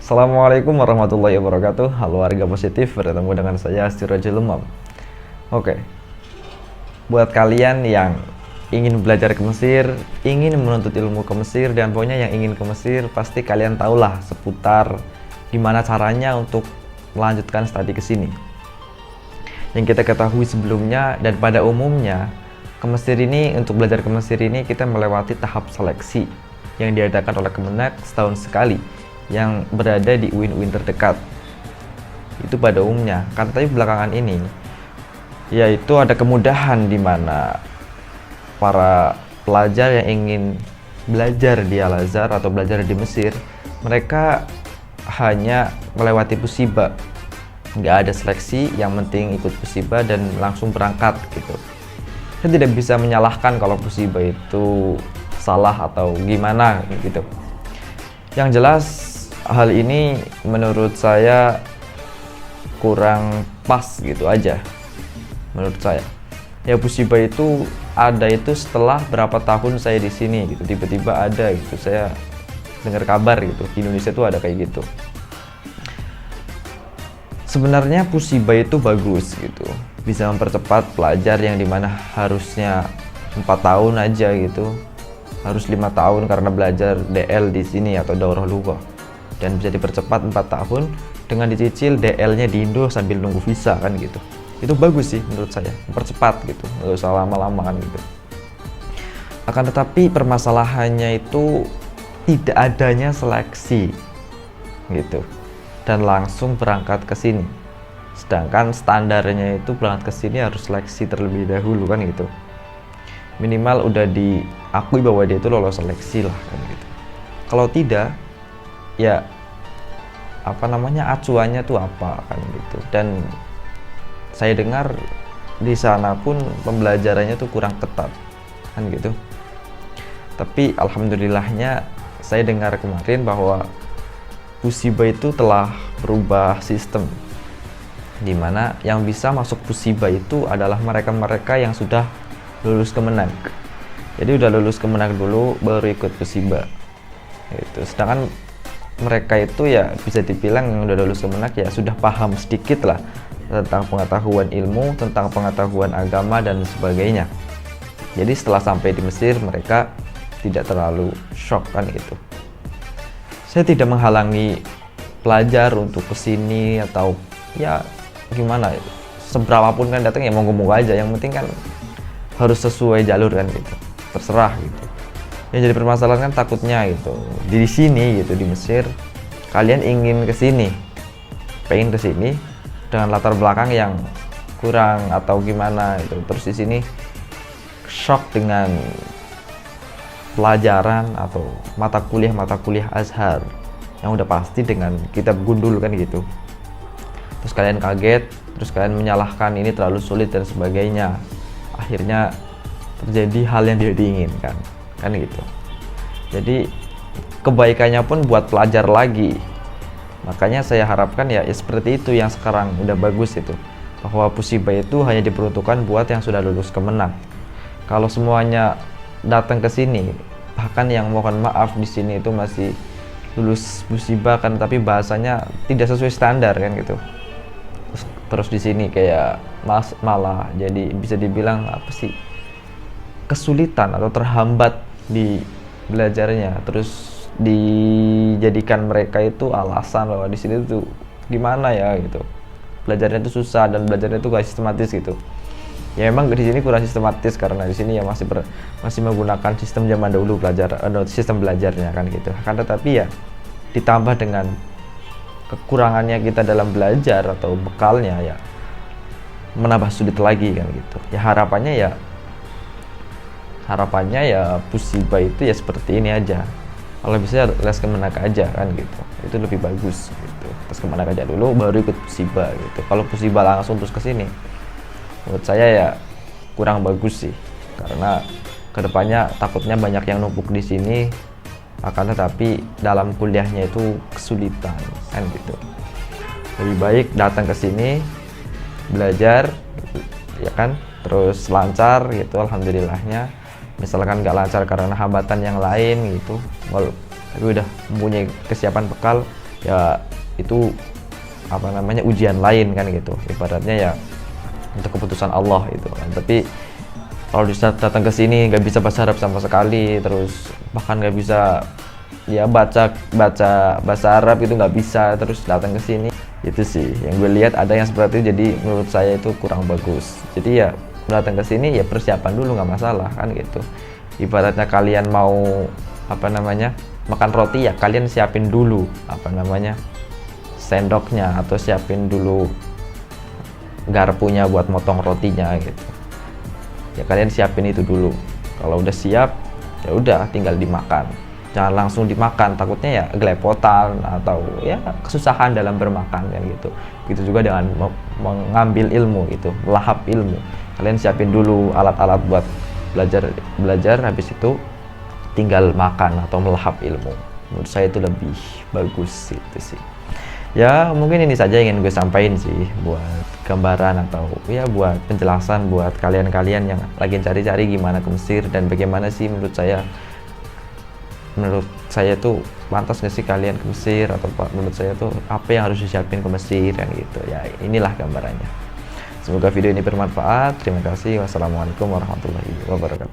Assalamualaikum warahmatullahi wabarakatuh. Halo warga positif, bertemu dengan saya Sirajul Umam. Oke, buat kalian yang ingin belajar ke Mesir, ingin menuntut ilmu ke Mesir, dan pokoknya yang ingin ke Mesir, pasti kalian tahulah seputar gimana caranya untuk melanjutkan studi ke sini. Yang kita ketahui sebelumnya dan pada umumnya, ke Mesir ini, untuk belajar ke Mesir ini kita melewati tahap seleksi yang diadakan oleh Kemenak setahun sekali, yang berada di UIN-UIN terdekat. Itu pada umumnya. Tapi belakangan ini, yaitu ada kemudahan di mana para pelajar yang ingin belajar di Al-Azhar atau belajar di Mesir, mereka hanya melewati Pusiba. Nggak ada seleksi, yang penting ikut Pusiba dan langsung berangkat gitu. Saya tidak bisa menyalahkan kalau Pusiba itu salah atau gimana gitu. Yang jelas hal ini menurut saya kurang pas gitu aja. Menurut saya, ya Pusiba itu ada itu setelah berapa tahun saya di sini gitu. Tiba-tiba ada gitu, saya dengar kabar gitu di Indonesia tuh ada kayak gitu. Sebenarnya Pusiba itu bagus gitu, bisa mempercepat pelajar yang dimana harusnya 4 tahun aja gitu, harus 5 tahun karena belajar DL di sini atau daurah lughah, dan bisa dipercepat 4 tahun dengan dicicil DL-nya di Indo sambil nunggu visa kan gitu. Itu bagus sih menurut saya, mempercepat gitu, nggak usah lama-lama kan gitu. Akan tetapi permasalahannya itu tidak adanya seleksi gitu, dan langsung berangkat ke sini. Sedangkan standarnya itu berangkat ke sini harus seleksi terlebih dahulu kan gitu. Minimal udah diakui bahwa dia itu lolos seleksi lah kan gitu. Kalau tidak, ya acuannya tuh apa kan gitu. Dan saya dengar di sana pun pembelajarannya tuh kurang ketat kan gitu. Tapi alhamdulillahnya saya dengar kemarin bahwa Pusiba itu telah berubah sistem, dimana yang bisa masuk Pusiba itu adalah mereka-mereka yang sudah lulus Kemenak. Jadi udah lulus Kemenak dulu baru ikut Pusiba gitu. Sedangkan mereka itu ya bisa dibilang yang udah lulus Kemenak ya sudah paham sedikit lah tentang pengetahuan ilmu, tentang pengetahuan agama dan sebagainya. Jadi setelah sampai di Mesir mereka tidak terlalu shock kan gitu. Saya tidak menghalangi pelajar untuk kesini atau ya gimana, seberapapun kan datang ya monggo-monggo aja, yang penting kan harus sesuai jalur kan gitu, terserah gitu. Yang jadi permasalahan kan takutnya gitu di sini gitu, di Mesir kalian ingin kesini, pengen kesini dengan latar belakang yang kurang atau gimana gitu, terus di sini shock dengan pelajaran atau mata kuliah Azhar yang udah pasti dengan kitab gundul kan gitu. Terus kalian kaget, terus kalian menyalahkan ini terlalu sulit dan sebagainya. Akhirnya terjadi hal yang tidak diinginkan kan gitu. Jadi kebaikannya pun buat pelajar lagi. Makanya saya harapkan ya seperti itu yang sekarang udah bagus itu, bahwa Pusiba itu hanya diperuntukkan buat yang sudah lulus Kemenak. Kalau semuanya datang ke sini, bahkan yang mohon maaf di sini itu masih lulus Pusiba kan, tapi bahasanya tidak sesuai standar kan gitu. Terus di sini kayak malah jadi bisa dibilang apa sih, kesulitan atau terhambat di belajarnya, terus dijadikan mereka itu alasan bahwa di sini tuh gimana ya gitu, belajarnya itu susah dan belajarnya itu gak sistematis gitu. Ya memang di sini kurang sistematis karena di sini ya masih menggunakan sistem zaman dahulu sistem belajarnya kan gitu. Kan tetapi ya ditambah dengan kekurangannya kita dalam belajar atau bekalnya ya menambah sulit lagi kan gitu. Ya harapannya ya Pusiba itu ya seperti ini aja. Kalau bisa les Kemenak aja kan gitu, itu lebih bagus gitu. Terus Kemenak aja dulu baru ikut Pusiba gitu. Kalau Pusiba langsung terus ke sini, menurut saya ya kurang bagus sih, karena kedepannya takutnya banyak yang numpuk di sini, akan tetapi dalam kuliahnya itu kesulitan kan gitu. Lebih baik datang ke sini belajar ya kan, terus lancar gitu alhamdulillahnya. Misalkan nggak lancar karena hambatan yang lain gitu, tapi udah mempunyai kesiapan bekal, ya itu apa namanya, ujian lain kan gitu, ibaratnya ya untuk keputusan Allah itu kan. Tapi kalau datang ke sini nggak bisa bahasa Arab sama sekali, terus bahkan nggak bisa ya baca bahasa Arab itu nggak bisa, terus datang ke sini, itu sih yang gue lihat ada yang seperti itu. Jadi menurut saya itu kurang bagus. Jadi ya datang ke sini ya persiapan dulu, nggak masalah kan gitu. Ibaratnya kalian mau apa namanya, makan roti ya kalian siapin dulu apa namanya, sendoknya, atau siapin dulu garpunya buat motong rotinya gitu. Ya kalian siapin itu dulu. Kalau udah siap ya udah tinggal dimakan. Jangan langsung dimakan, takutnya ya gelepotan atau ya kesusahan dalam bermakan kan gitu. Gitu juga dengan mengambil ilmu itu, melahap ilmu. Kalian siapin dulu alat-alat buat belajar, habis itu tinggal makan atau melahap ilmu. Menurut saya itu lebih bagus itu sih. Ya mungkin ini saja yang ingin gue sampaikan sih, buat gambaran atau ya buat penjelasan buat kalian-kalian yang lagi cari-cari gimana ke Mesir, dan bagaimana sih menurut saya tuh pantas nggak sih kalian ke Mesir, atau menurut saya tuh apa yang harus disiapin ke Mesir kan gitu ya. Inilah gambarannya. Semoga video ini bermanfaat. Terima kasih. Wassalamualaikum warahmatullahi wabarakatuh.